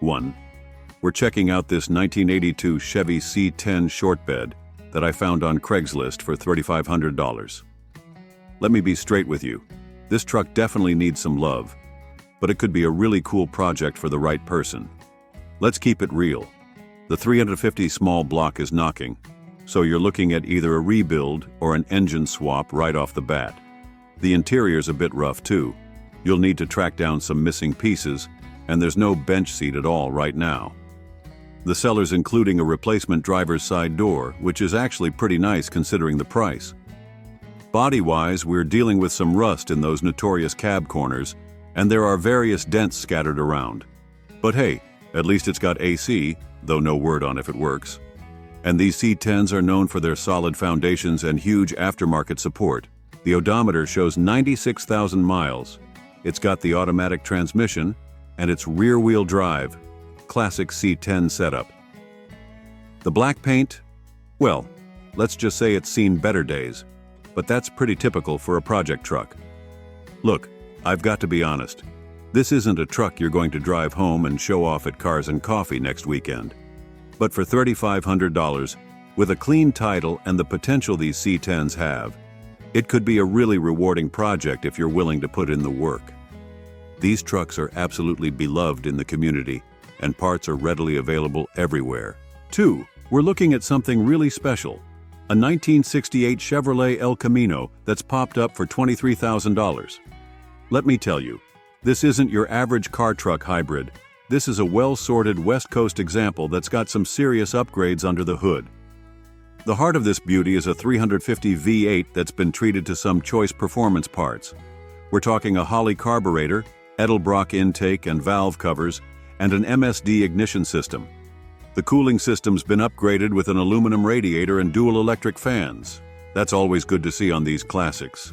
1. We're checking out this 1982 Chevy C10 short bed that I found on Craigslist for $3,500. Let me be straight with you. This truck definitely needs some love, but it could be a really cool project for the right person. Let's keep it real. The 350 small block is knocking, so you're looking at either a rebuild or an engine swap right off the bat. The interior's a bit rough too. You'll need to track down some missing pieces, and there's no bench seat at all right now. The seller's including a replacement driver's side door, which is actually pretty nice considering the price. Body-wise, we're dealing with some rust in those notorious cab corners, and there are various dents scattered around. But hey, at least it's got AC, though no word on if it works. And these C10s are known for their solid foundations and huge aftermarket support. The odometer shows 96,000 miles. It's got the automatic transmission, and it's rear-wheel drive. Classic C10 setup. The black paint? Well, let's just say it's seen better days. But that's pretty typical for a project truck. Look, I've got to be honest. This isn't a truck you're going to drive home and show off at Cars and Coffee next weekend. But for $3,500, with a clean title and the potential these C10s have, it could be a really rewarding project if you're willing to put in the work. These trucks are absolutely beloved in the community, and parts are readily available everywhere. 2. We're looking at something really special. A 1968 Chevrolet El Camino that's popped up for $23,000. Let me tell you, this isn't your average car-truck hybrid. This is a well-sorted West Coast example that's got some serious upgrades under the hood. The heart of this beauty is a 350 V8 that's been treated to some choice performance parts. We're talking a Holley carburetor, Edelbrock intake and valve covers, and an MSD ignition system. The cooling system's been upgraded with an aluminum radiator and dual electric fans. That's always good to see on these classics.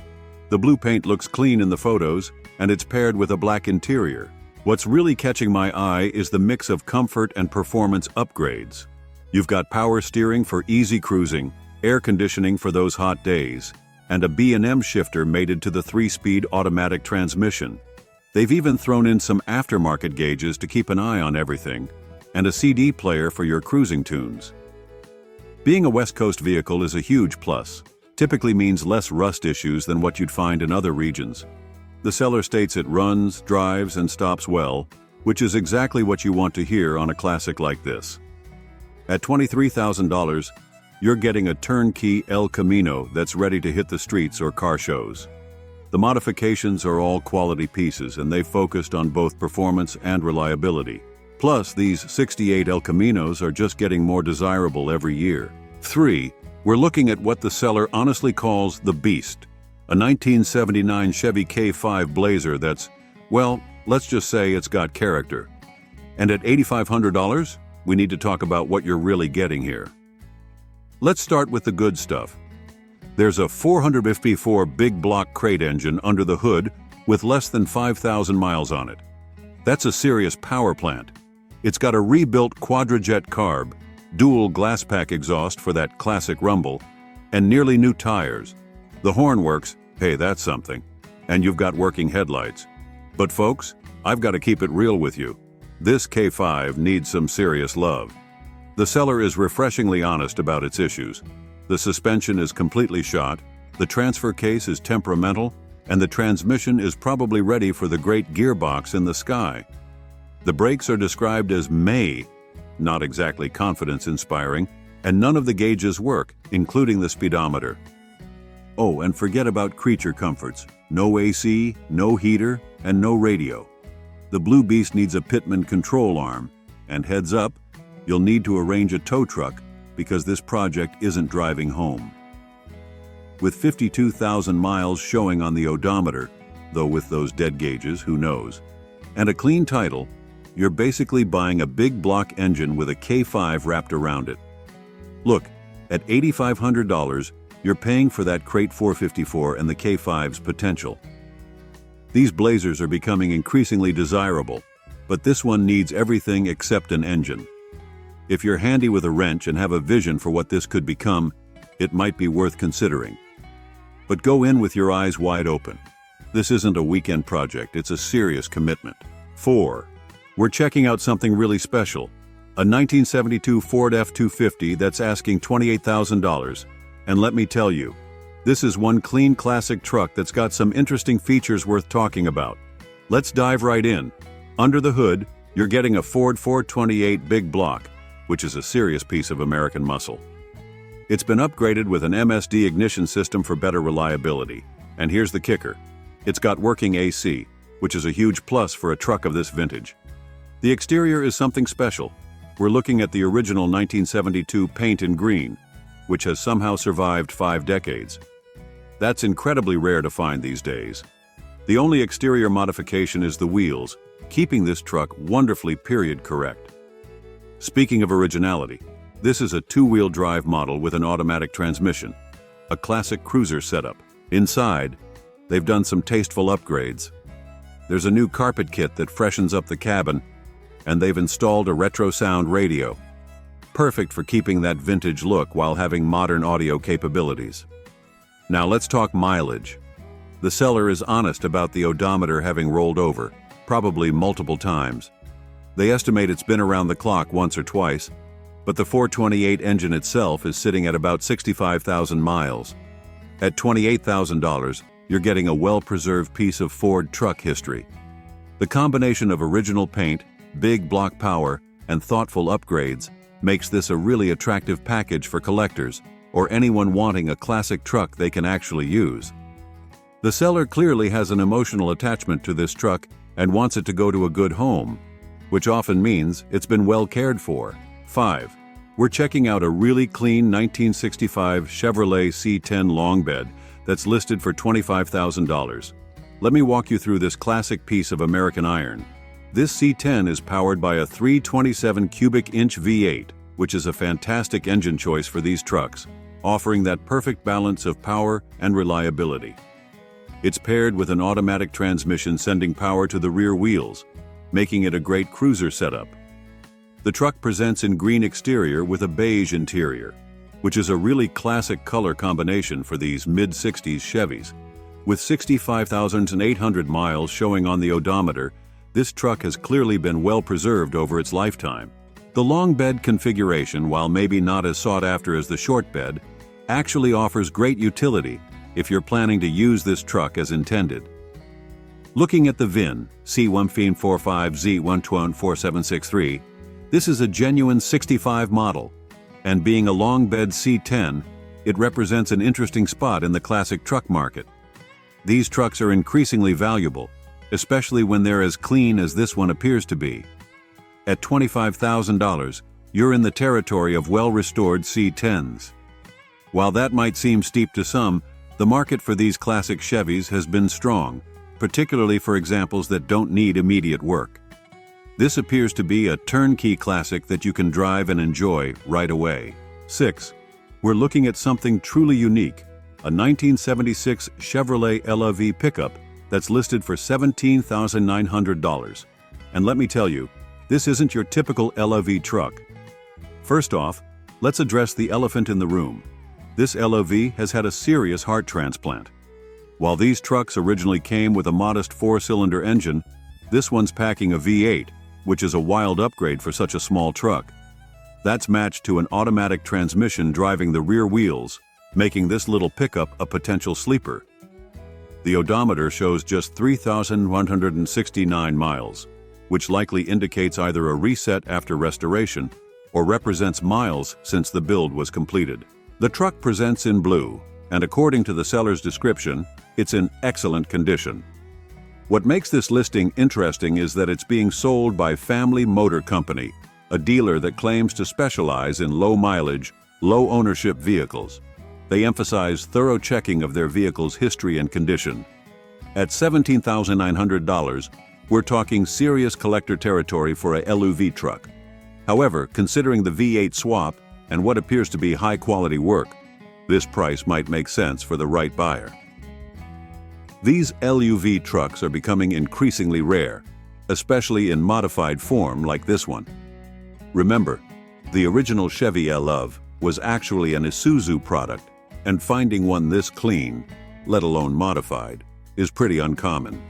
The blue paint looks clean in the photos, and it's paired with a black interior. What's really catching my eye is the mix of comfort and performance upgrades. You've got power steering for easy cruising, air conditioning for those hot days, and a B&M shifter mated to the 3-speed automatic transmission. They've even thrown in some aftermarket gauges to keep an eye on everything, and a CD player for your cruising tunes. Being a West Coast vehicle is a huge plus. Typically means less rust issues than what you'd find in other regions. The seller states it runs, drives, and stops well, which is exactly what you want to hear on a classic like this. At $23,000, you're getting a turnkey El Camino that's ready to hit the streets or car shows. The modifications are all quality pieces, and they've focused on both performance and reliability. Plus, these 68 El Caminos are just getting more desirable every year. 3. We're looking at what the seller honestly calls the Beast, a 1979 Chevy K5 Blazer that's, well, let's just say it's got character. And at $8,500, we need to talk about what you're really getting here. Let's start with the good stuff. There's a 454 big block crate engine under the hood with less than 5,000 miles on it. That's a serious power plant. It's got a rebuilt quadrajet carb, dual glass pack exhaust for that classic rumble, and nearly new tires. The horn works, hey, that's something. And you've got working headlights. But folks, I've got to keep it real with you. This K5 needs some serious love. The seller is refreshingly honest about its issues. The suspension is completely shot, the transfer case is temperamental, and the transmission is probably ready for the great gearbox in the sky. The brakes are described as May, not exactly confidence-inspiring, and none of the gauges work, including the speedometer. Oh, and forget about creature comforts. No AC, no heater, and no radio. The Blue Beast needs a Pitman control arm, and heads up, you'll need to arrange a tow truck because this project isn't driving home. With 52,000 miles showing on the odometer, though with those dead gauges, who knows, and a clean title, you're basically buying a big block engine with a K5 wrapped around it. Look, at $8,500, you're paying for that Crate 454 and the K5's potential. These Blazers are becoming increasingly desirable, but this one needs everything except an engine. If you're handy with a wrench and have a vision for what this could become, it might be worth considering. But go in with your eyes wide open. This isn't a weekend project, it's a serious commitment. 4. We're checking out something really special. A 1972 Ford F-250 that's asking $28,000. And let me tell you, this is one clean classic truck that's got some interesting features worth talking about. Let's dive right in. Under the hood, you're getting a Ford 428 big block, which is a serious piece of American muscle. It's been upgraded with an MSD ignition system for better reliability. And here's the kicker. It's got working AC, which is a huge plus for a truck of this vintage. The exterior is something special. We're looking at the original 1972 paint in green, which has somehow survived 5 decades. That's incredibly rare to find these days. The only exterior modification is the wheels, keeping this truck wonderfully period correct. Speaking of originality, this is a 2-wheel drive model with an automatic transmission, a classic cruiser setup. Inside, they've done some tasteful upgrades. There's a new carpet kit that freshens up the cabin, and they've installed a retro sound radio, perfect for keeping that vintage look while having modern audio capabilities. Now let's talk mileage. The seller is honest about the odometer having rolled over, probably multiple times. They estimate it's been around the clock once or twice, but the 428 engine itself is sitting at about 65,000 miles. At $28,000, you're getting a well-preserved piece of Ford truck history. The combination of original paint, big block power, and thoughtful upgrades makes this a really attractive package for collectors or anyone wanting a classic truck they can actually use. The seller clearly has an emotional attachment to this truck and wants it to go to a good home, which often means it's been well cared for. 5. We're checking out a really clean 1965 Chevrolet C10 long bed that's listed for $25,000. Let me walk you through this classic piece of American iron. This C10 is powered by a 327 cubic inch V8, which is a fantastic engine choice for these trucks, offering that perfect balance of power and reliability. It's paired with an automatic transmission sending power to the rear wheels, making it a great cruiser setup. The truck presents in green exterior with a beige interior, which is a really classic color combination for these mid-60s Chevys. With 65,800 miles showing on the odometer, this truck has clearly been well preserved over its lifetime. The long bed configuration, while maybe not as sought after as the short bed, actually offers great utility if you're planning to use this truck as intended. Looking at the VIN, C145Z1214763, this is a genuine 65 model, and being a long bed C10, it represents an interesting spot in the classic truck market. These trucks are increasingly valuable, especially when they're as clean as this one appears to be. At $25,000, you're in the territory of well-restored C10s. While that might seem steep to some, the market for these classic Chevys has been strong, particularly for examples that don't need immediate work. This appears to be a turnkey classic that you can drive and enjoy right away. 6. We're looking at something truly unique, a 1976 Chevrolet LV pickup that's listed for $17,900. And let me tell you, this isn't your typical LV truck. First off, let's address the elephant in the room. This LV has had a serious heart transplant. While these trucks originally came with a modest 4-cylinder engine, this one's packing a V8, which is a wild upgrade for such a small truck. That's matched to an automatic transmission driving the rear wheels, making this little pickup a potential sleeper. The odometer shows just 3,169 miles, which likely indicates either a reset after restoration or represents miles since the build was completed. The truck presents in blue, and according to the seller's description, it's in excellent condition. What makes this listing interesting is that it's being sold by Family Motor Company, a dealer that claims to specialize in low-mileage, low-ownership vehicles. They emphasize thorough checking of their vehicle's history and condition. At $17,900, we're talking serious collector territory for a LUV truck. However, considering the V8 swap and what appears to be high-quality work, this price might make sense for the right buyer. These LUV trucks are becoming increasingly rare, especially in modified form like this one. Remember, the original Chevy LUV was actually an Isuzu product, and finding one this clean, let alone modified, is pretty uncommon.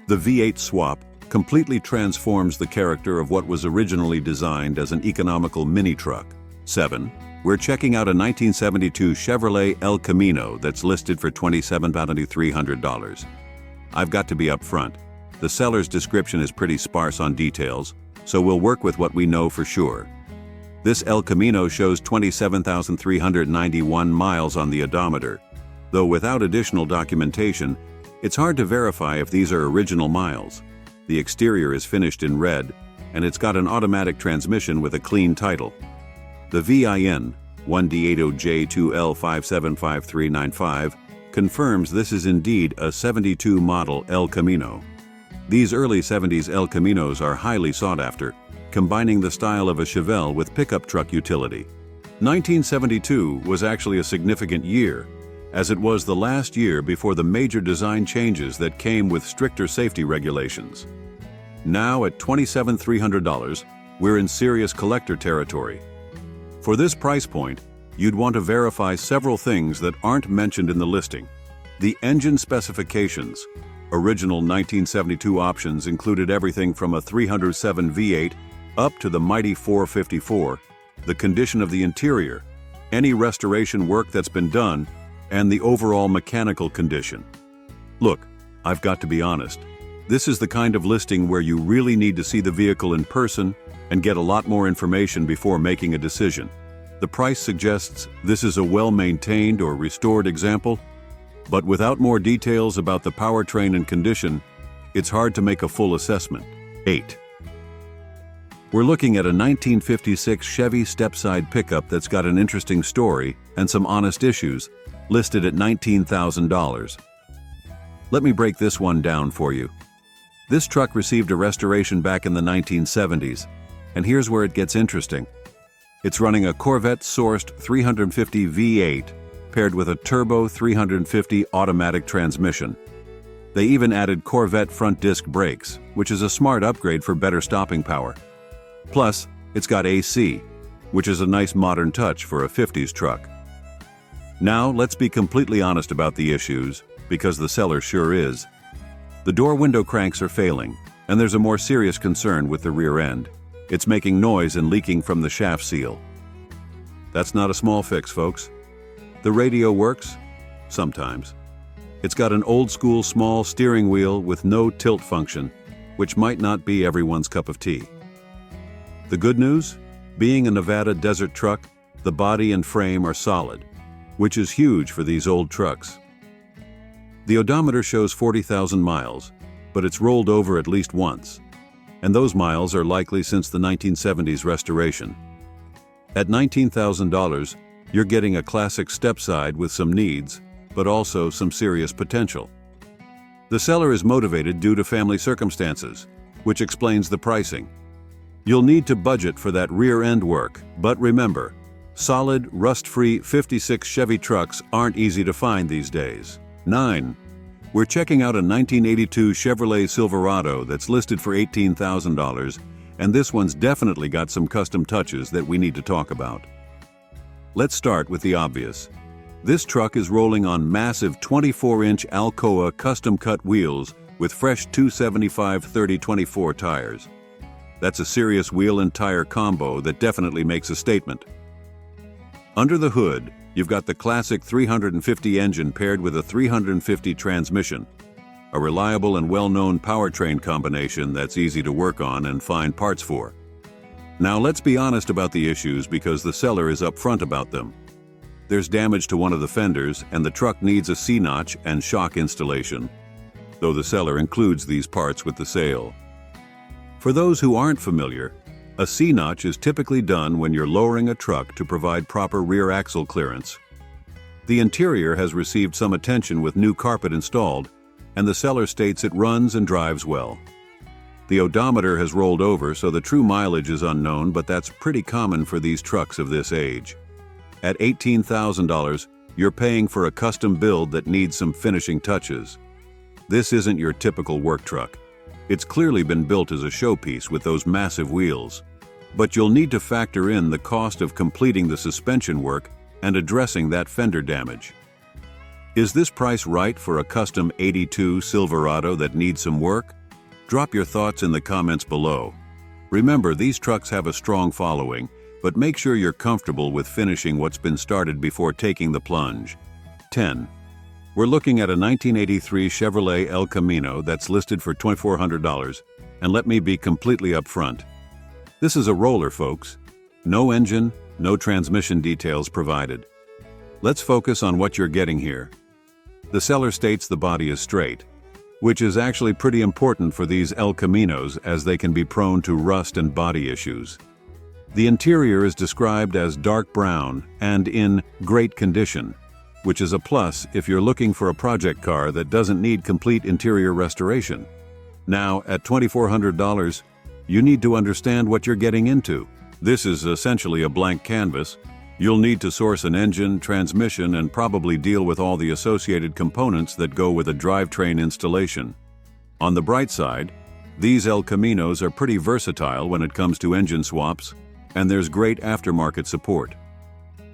The V8 swap, completely transforms the character of what was originally designed as an economical mini-truck. 7. We're checking out a 1972 Chevrolet El Camino that's listed for $27,300. I've got to be upfront. The seller's description is pretty sparse on details, so we'll work with what we know for sure. This El Camino shows 27,391 miles on the odometer, though without additional documentation, it's hard to verify if these are original miles. The exterior is finished in red, and it's got an automatic transmission with a clean title. The VIN, 1D80J2L575395, confirms this is indeed a 72 model El Camino. These early 70s El Caminos are highly sought after, combining the style of a Chevelle with pickup truck utility. 1972 was actually a significant year, as it was the last year before the major design changes that came with stricter safety regulations. Now at $27,300, we're in serious collector territory. For this price point, you'd want to verify several things that aren't mentioned in the listing. The engine specifications. Original 1972 options included everything from a 307 V8 up to the mighty 454, the condition of the interior, any restoration work that's been done, and the overall mechanical condition. Look, I've got to be honest. This is the kind of listing where you really need to see the vehicle in person and get a lot more information before making a decision. The price suggests this is a well-maintained or restored example, but without more details about the powertrain and condition, it's hard to make a full assessment. 8. We're looking at a 1956 Chevy stepside pickup that's got an interesting story and some honest issues, listed at $19,000. Let me break this one down for you. This truck received a restoration back in the 1970s, and here's where it gets interesting. It's running a Corvette-sourced 350 V8 paired with a turbo 350 automatic transmission. They even added Corvette front disc brakes, which is a smart upgrade for better stopping power. Plus, it's got AC, which is a nice modern touch for a 50s truck. Now, let's be completely honest about the issues, because the seller sure is. The door window cranks are failing, and there's a more serious concern with the rear end. It's making noise and leaking from the shaft seal. That's not a small fix, folks. The radio works, sometimes. It's got an old-school small steering wheel with no tilt function, which might not be everyone's cup of tea. The good news? Being a Nevada desert truck, the body and frame are solid, which is huge for these old trucks. The odometer shows 40,000 miles, but it's rolled over at least once, and those miles are likely since the 1970s restoration. At $19,000, you're getting a classic stepside with some needs, but also some serious potential. The seller is motivated due to family circumstances, which explains the pricing. You'll need to budget for that rear-end work, but remember, solid, rust-free 56 Chevy trucks aren't easy to find these days. 9. We're checking out a 1982 Chevrolet Silverado that's listed for $18,000, and this one's definitely got some custom touches that we need to talk about. Let's start with the obvious. This truck is rolling on massive 24-inch Alcoa custom-cut wheels with fresh 275/30/24 tires. That's a serious wheel and tire combo that definitely makes a statement. Under the hood, you've got the classic 350 engine paired with a 350 transmission, a reliable and well-known powertrain combination that's easy to work on and find parts for. Now let's be honest about the issues because the seller is upfront about them. There's damage to one of the fenders and the truck needs a C-notch and shock installation, though the seller includes these parts with the sale. For those who aren't familiar, a C-notch is typically done when you're lowering a truck to provide proper rear axle clearance. The interior has received some attention with new carpet installed, and the seller states it runs and drives well. The odometer has rolled over, so the true mileage is unknown, but that's pretty common for these trucks of this age. At $18,000, you're paying for a custom build that needs some finishing touches. This isn't your typical work truck. It's clearly been built as a showpiece with those massive wheels. But you'll need to factor in the cost of completing the suspension work and addressing that fender damage. Is this price right for a custom '82 Silverado that needs some work? Drop your thoughts in the comments below. Remember, these trucks have a strong following, but make sure you're comfortable with finishing what's been started before taking the plunge. 10. We're looking at a 1983 Chevrolet El Camino that's listed for $2,400, and let me be completely upfront. This is a roller, folks. No engine, no transmission details provided. Let's focus on what you're getting here. The seller states the body is straight, which is actually pretty important for these El Caminos as they can be prone to rust and body issues. The interior is described as dark brown and in great condition, which is a plus if you're looking for a project car that doesn't need complete interior restoration. Now, at $2,400, you need to understand what you're getting into. This is essentially a blank canvas. You'll need to source an engine, transmission, and probably deal with all the associated components that go with a drivetrain installation. On the bright side, these El Caminos are pretty versatile when it comes to engine swaps, and there's great aftermarket support.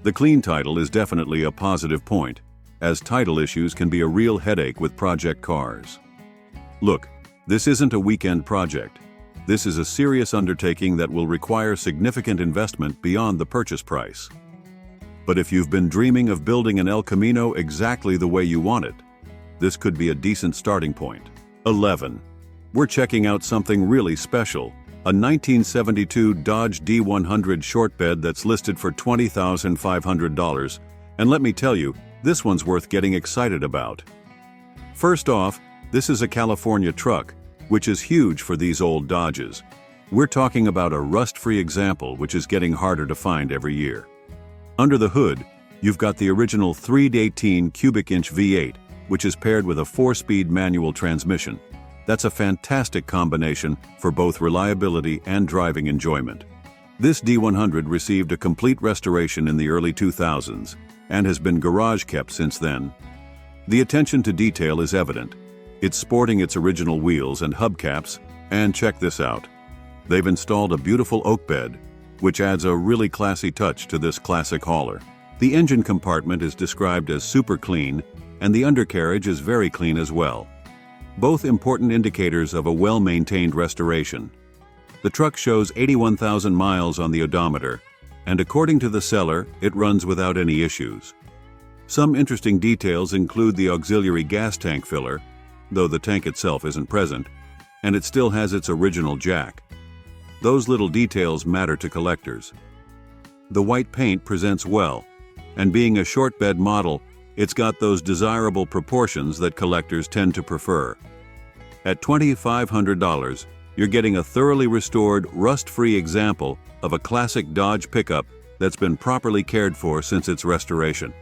The clean title is definitely a positive point, as title issues can be a real headache with project cars. Look, this isn't a weekend project. This is a serious undertaking that will require significant investment beyond the purchase price. But if you've been dreaming of building an El Camino exactly the way you want it, this could be a decent starting point. 11. We're checking out something really special, a 1972 Dodge D100 short bed that's listed for $20,500, and let me tell you, this one's worth getting excited about. First off, this is a California truck, which is huge for these old Dodges. We're talking about a rust-free example which is getting harder to find every year. Under the hood, you've got the original 318 cubic inch V8, which is paired with a 4-speed manual transmission. That's a fantastic combination for both reliability and driving enjoyment. This D100 received a complete restoration in the early 2000s and has been garage kept since then. The attention to detail is evident. It's sporting its original wheels and hubcaps, and check this out. They've installed a beautiful oak bed, which adds a really classy touch to this classic hauler. The engine compartment is described as super clean, and the undercarriage is very clean as well. Both important indicators of a well-maintained restoration. The truck shows 81,000 miles on the odometer, and according to the seller, it runs without any issues. Some interesting details include the auxiliary gas tank filler, though the tank itself isn't present, and it still has its original jack. Those little details matter to collectors. The white paint presents well, and being a short bed model, it's got those desirable proportions that collectors tend to prefer. At $2,500, you're getting a thoroughly restored, rust-free example of a classic Dodge pickup that's been properly cared for since its restoration.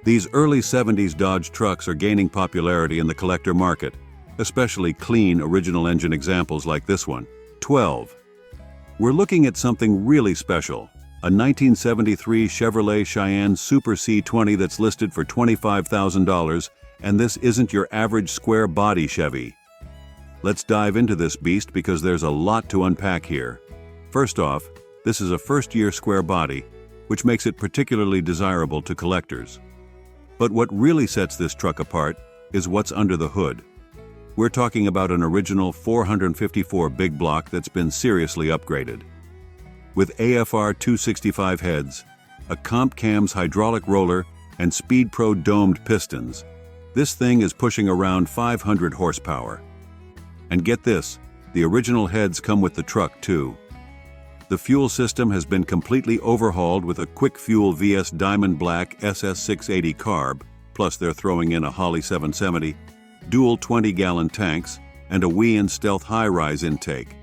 These early 70s Dodge trucks are gaining popularity in the collector market, especially clean original engine examples like this one. 12. We're looking at something really special, a 1973 Chevrolet Cheyenne Super C20 that's listed for $25,000, and this isn't your average square body Chevy. Let's dive into this beast because there's a lot to unpack here. First off, this is a first-year square body, which makes it particularly desirable to collectors. But what really sets this truck apart is what's under the hood. We're talking about an original 454 big block that's been seriously upgraded. With AFR 265 heads, a Comp Cams hydraulic roller, and Speed Pro domed pistons, this thing is pushing around 500 horsepower. And get this, the original heads come with the truck too. The fuel system has been completely overhauled with a quick fuel VS Diamond Black SS680 carb, plus they're throwing in a Holley 770, dual 20-gallon tanks, and a Wii and Stealth high-rise intake.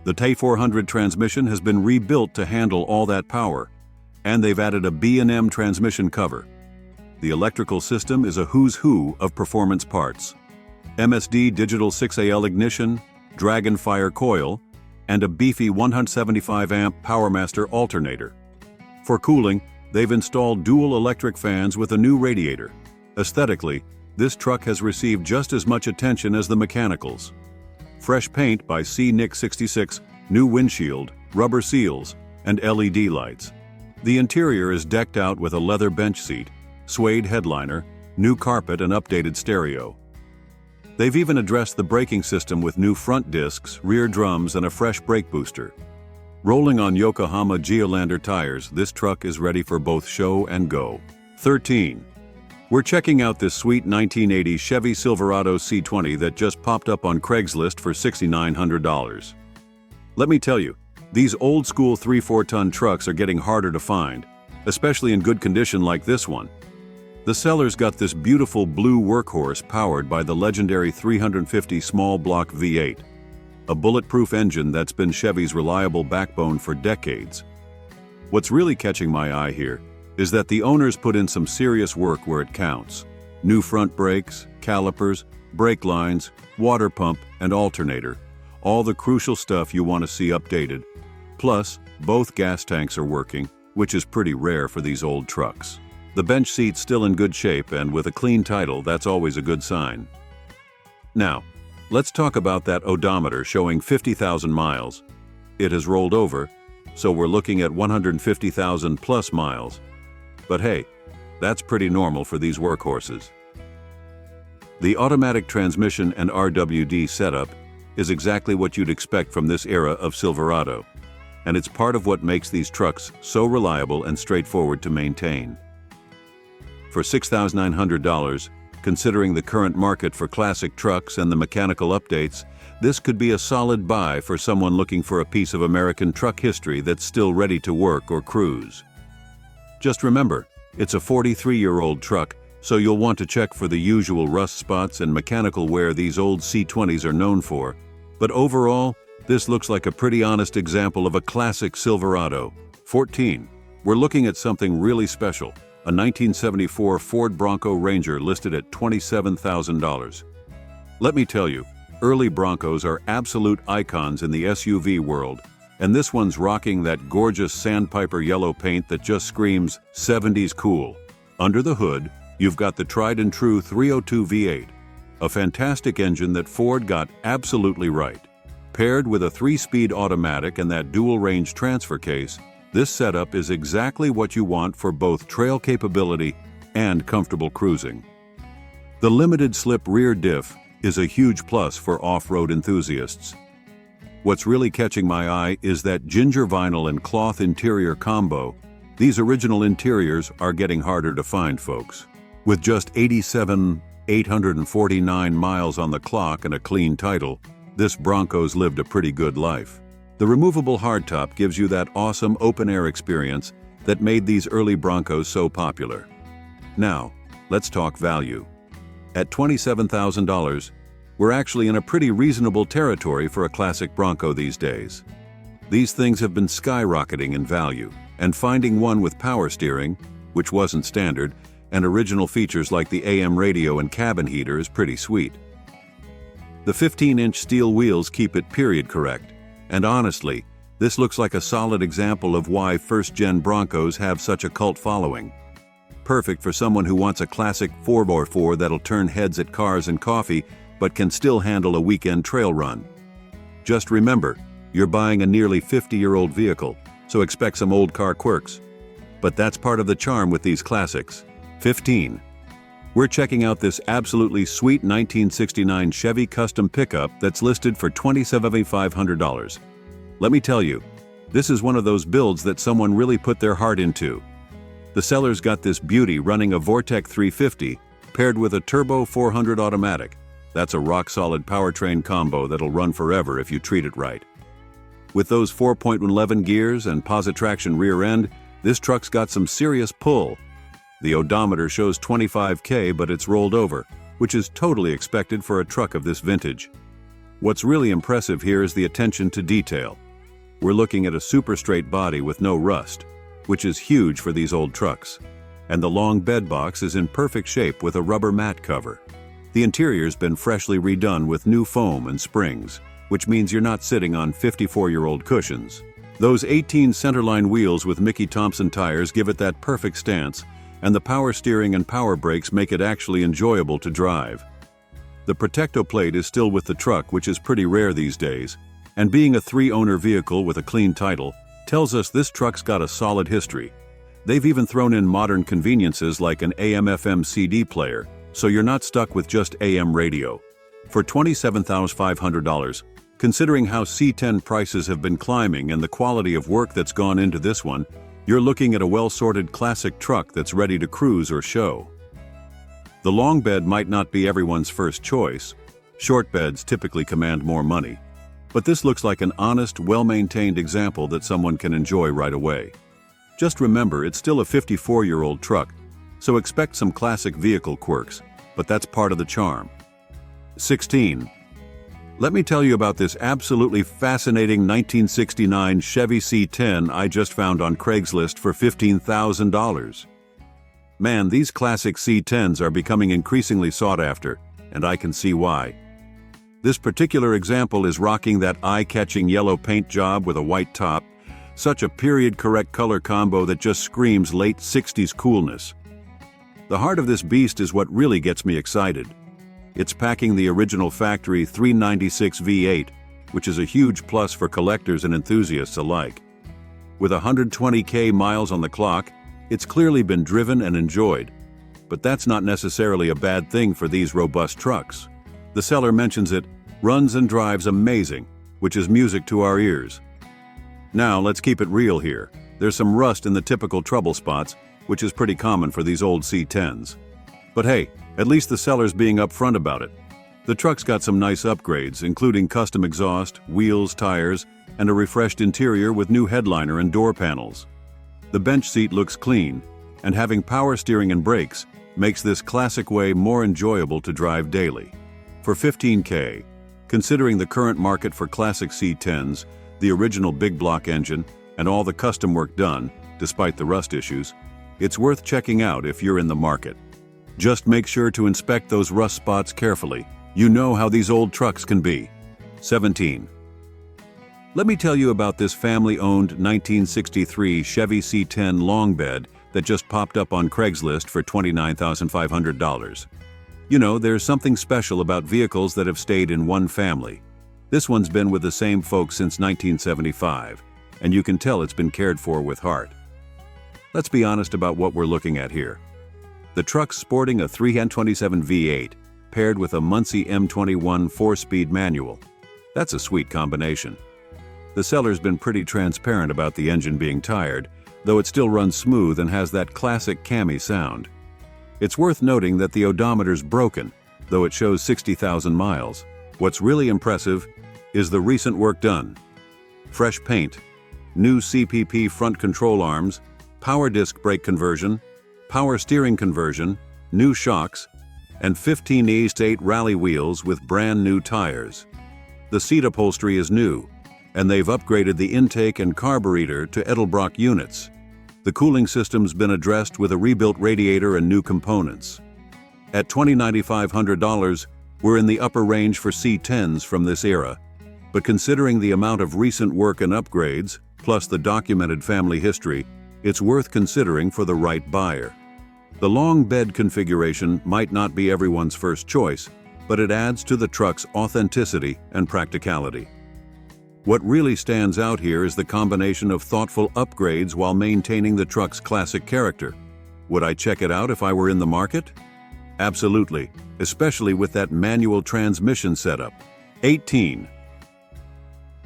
The T400 transmission has been rebuilt to handle all that power, and they've added a B&M transmission cover. The electrical system is a who's who of performance parts. MSD digital 6AL ignition, Dragonfire coil, and a beefy 175-amp PowerMaster alternator. For cooling, they've installed dual electric fans with a new radiator. Aesthetically, this truck has received just as much attention as the mechanicals. Fresh paint by C-Nick 66, new windshield, rubber seals, and LED lights. The interior is decked out with a leather bench seat, suede headliner, new carpet, and updated stereo. They've even addressed the braking system with new front discs, rear drums, and a fresh brake booster. Rolling on Yokohama Geolandar tires, this truck is ready for both show and go. 13. We're checking out this sweet 1980 Chevy Silverado C20 that just popped up on Craigslist for $6,900. Let me tell you, these old-school 3/4-ton trucks are getting harder to find, especially in good condition like this one. The seller's got this beautiful blue workhorse powered by the legendary 350 small block V8, a bulletproof engine that's been Chevy's reliable backbone for decades. What's really catching my eye here is that the owners put in some serious work where it counts. New front brakes, calipers, brake lines, water pump, and alternator, all the crucial stuff you want to see updated. Plus, both gas tanks are working, which is pretty rare for these old trucks. The bench seat's still in good shape, and with a clean title, that's always a good sign. Now, let's talk about that odometer showing 50,000 miles. It has rolled over, so we're looking at 150,000 plus miles. But hey, that's pretty normal for these workhorses. The automatic transmission and RWD setup is exactly what you'd expect from this era of Silverado, and it's part of what makes these trucks so reliable and straightforward to maintain. For $6,900, considering the current market for classic trucks and the mechanical updates, this could be a solid buy for someone looking for a piece of American truck history that's still ready to work or cruise. Just remember, it's a 43-year-old truck, so you'll want to check for the usual rust spots and mechanical wear these old C20s are known for. But overall, this looks like a pretty honest example of a classic Silverado. 14. We're looking at something really special. A 1974 Ford Bronco Ranger listed at $27,000. Let me tell you, early Broncos are absolute icons in the SUV world, and this one's rocking that gorgeous sandpiper yellow paint that just screams 70s cool. Under the hood, you've got the tried and true 302 V8, a fantastic engine that Ford got absolutely right. Paired with a 3-speed automatic and that dual-range transfer case, this setup is exactly what you want for both trail capability and comfortable cruising. The limited slip rear diff is a huge plus for off-road enthusiasts. What's really catching my eye is that ginger vinyl and cloth interior combo. These original interiors are getting harder to find, folks. With just 87,849 miles on the clock and a clean title, this Bronco's lived a pretty good life. The removable hardtop gives you that awesome open-air experience that made these early Broncos so popular. Now, let's talk value. At $27,000, we're actually in a pretty reasonable territory for a classic Bronco these days. These things have been skyrocketing in value, and finding one with power steering, which wasn't standard, and original features like the AM radio and cabin heater is pretty sweet. The 15-inch steel wheels keep it period correct. And honestly, this looks like a solid example of why first-gen Broncos have such a cult following. Perfect for someone who wants a classic 4x4 that'll turn heads at cars and coffee, but can still handle a weekend trail run. Just remember, you're buying a nearly 50-year-old vehicle, so expect some old car quirks. But that's part of the charm with these classics. 15. We're checking out this absolutely sweet 1969 Chevy Custom pickup that's listed for $27,500. Let me tell you, this is one of those builds that someone really put their heart into. The seller's got this beauty running a Vortec 350 paired with a turbo 400 automatic. That's a rock-solid powertrain combo that'll run forever if you treat it right. With those 4.11 gears and posi-traction rear end, this truck's got some serious pull. The odometer shows 25K, but it's rolled over, which is totally expected for a truck of this vintage. What's really impressive here is the attention to detail. We're looking at a super straight body with no rust, which is huge for these old trucks. And the long bed box is in perfect shape with a rubber mat cover. The interior's been freshly redone with new foam and springs, which means you're not sitting on 54-year-old cushions. Those 18 centerline wheels with Mickey Thompson tires give it that perfect stance, and the power steering and power brakes make it actually enjoyable to drive. The Protecto plate is still with the truck, which is pretty rare these days, and being a 3-owner vehicle with a clean title tells us this truck's got a solid history. They've even thrown in modern conveniences like an AM/FM CD player, so you're not stuck with just AM radio. For $27,500, considering how C10 prices have been climbing and the quality of work that's gone into this one, you're looking at a well-sorted classic truck that's ready to cruise or show. The long bed might not be everyone's first choice. Short beds typically command more money. But this looks like an honest, well-maintained example that someone can enjoy right away. Just remember, it's still a 54-year-old truck, so expect some classic vehicle quirks, but that's part of the charm. 16. Let me tell you about this absolutely fascinating 1969 Chevy C10 I just found on Craigslist for $15,000. Man, these classic C10s are becoming increasingly sought after, and I can see why. This particular example is rocking that eye-catching yellow paint job with a white top, such a period-correct color combo that just screams late 60s coolness. The heart of this beast is what really gets me excited. It's packing the original factory 396 V8, which is a huge plus for collectors and enthusiasts alike. With 120,000 miles on the clock, it's clearly been driven and enjoyed. But that's not necessarily a bad thing for these robust trucks. The seller mentions it runs and drives amazing, which is music to our ears. Now, let's keep it real here. There's some rust in the typical trouble spots, which is pretty common for these old C10s. But hey, at least the seller's being upfront about it. The truck's got some nice upgrades, including custom exhaust, wheels, tires, and a refreshed interior with new headliner and door panels. The bench seat looks clean, and having power steering and brakes makes this classic way more enjoyable to drive daily. For $15,000, considering the current market for classic C10s, the original big block engine, and all the custom work done, despite the rust issues, it's worth checking out if you're in the market. Just make sure to inspect those rust spots carefully. You know how these old trucks can be. 17. Let me tell you about this family-owned 1963 Chevy C10 long bed that just popped up on Craigslist for $29,500. You know, there's something special about vehicles that have stayed in one family. This one's been with the same folks since 1975, and you can tell it's been cared for with heart. Let's be honest about what we're looking at here. The truck's sporting a 327 V8 paired with a Muncie M21 4-speed manual. That's a sweet combination. The seller's been pretty transparent about the engine being tired, though it still runs smooth and has that classic cami sound. It's worth noting that the odometer's broken, though it shows 60,000 miles. What's really impressive is the recent work done. Fresh paint, new CPP front control arms, power disc brake conversion, power steering conversion, new shocks, and 15 East 8 rally wheels with brand new tires. The seat upholstery is new, and they've upgraded the intake and carburetor to Edelbrock units. The cooling system's been addressed with a rebuilt radiator and new components. At $29,500, we're in the upper range for C10s from this era, but considering the amount of recent work and upgrades, plus the documented family history, it's worth considering for the right buyer. The long bed configuration might not be everyone's first choice, but it adds to the truck's authenticity and practicality. What really stands out here is the combination of thoughtful upgrades while maintaining the truck's classic character. Would I check it out if I were in the market? Absolutely, especially with that manual transmission setup. 18.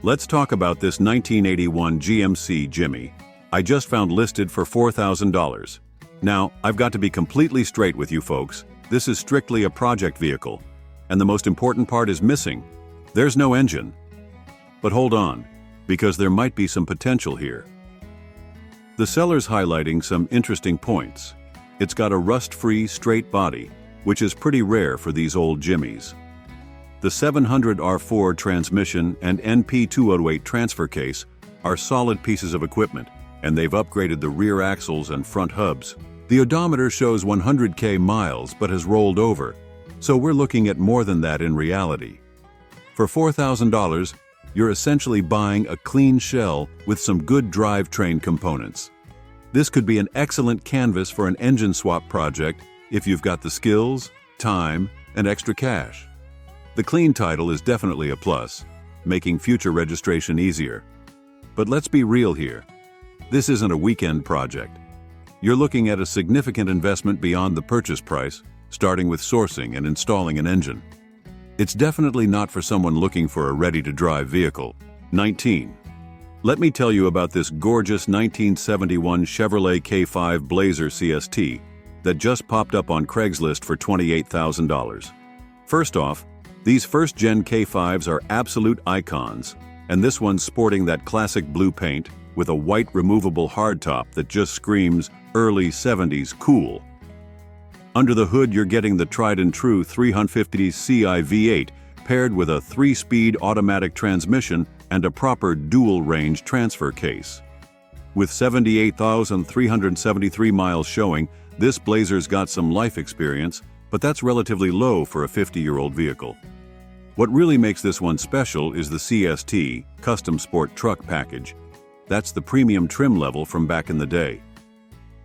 Let's talk about this 1981 GMC Jimmy I just found listed for $4,000. Now, I've got to be completely straight with you folks. This is strictly a project vehicle, and the most important part is missing. There's no engine. But hold on, because there might be some potential here. The seller's highlighting some interesting points. It's got a rust-free, straight body, which is pretty rare for these old Jimmys. The 700R4 transmission and NP208 transfer case are solid pieces of equipment, and they've upgraded the rear axles and front hubs. The odometer shows 100,000 miles but has rolled over, so we're looking at more than that in reality. For $4,000, you're essentially buying a clean shell with some good drivetrain components. This could be an excellent canvas for an engine swap project if you've got the skills, time, and extra cash. The clean title is definitely a plus, making future registration easier. But let's be real here. This isn't a weekend project. You're looking at a significant investment beyond the purchase price, starting with sourcing and installing an engine. It's definitely not for someone looking for a ready-to-drive vehicle. 19. Let me tell you about this gorgeous 1971 Chevrolet K5 Blazer CST that just popped up on Craigslist for $28,000. First off, these first-gen K5s are absolute icons, and this one's sporting that classic blue paint with a white removable hardtop that just screams early 70s cool. Under the hood, you're getting the tried-and-true 350 Ci V8 paired with a 3-speed automatic transmission and a proper dual-range transfer case. With 78,373 miles showing, this Blazer's got some life experience, but that's relatively low for a 50-year-old vehicle. What really makes this one special is the CST Custom Sport Truck package. That's the premium trim level from back in the day.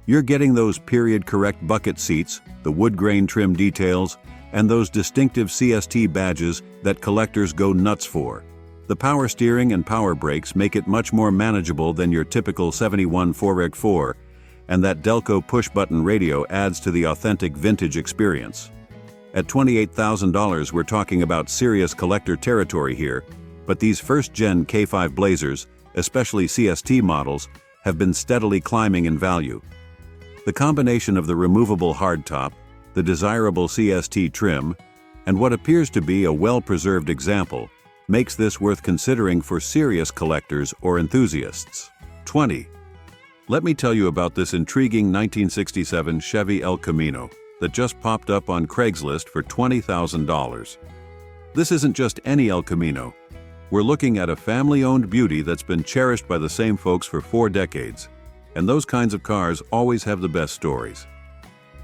You're getting those period-correct bucket seats, the wood grain trim details, and those distinctive CST badges that collectors go nuts for. The power steering and power brakes make it much more manageable than your typical 71 4x4, and that Delco push-button radio adds to the authentic vintage experience. At $28,000, we're talking about serious collector territory here, but these first-gen K5 Blazers, especially CST models, have been steadily climbing in value. The combination of the removable hardtop, the desirable CST trim, and what appears to be a well-preserved example makes this worth considering for serious collectors or enthusiasts. 20. Let me tell you about this intriguing 1967 Chevy El Camino that just popped up on Craigslist for $20,000. This isn't just any El Camino. We're looking at a family-owned beauty that's been cherished by the same folks for 4 decades, and those kinds of cars always have the best stories.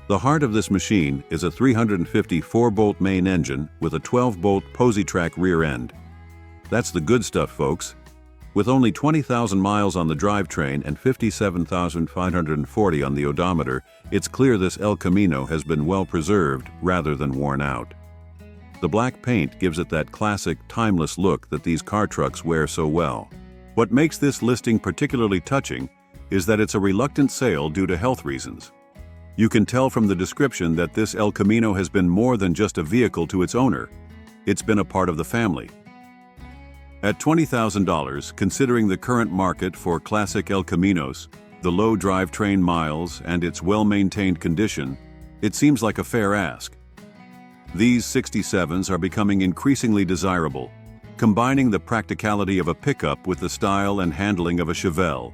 The heart of this machine is a 350 4-bolt main engine with a 12-bolt Posi-Track rear end. That's the good stuff, folks. With only 20,000 miles on the drivetrain and 57,540 on the odometer, it's clear this El Camino has been well preserved rather than worn out. The black paint gives it that classic, timeless look that these car trucks wear so well. What makes this listing particularly touching is that it's a reluctant sale due to health reasons. You can tell from the description that this El Camino has been more than just a vehicle to its owner. It's been a part of the family. At $20,000, considering the current market for classic El Caminos, the low drivetrain miles, and its well-maintained condition, it seems like a fair ask. These 67s are becoming increasingly desirable, combining the practicality of a pickup with the style and handling of a Chevelle.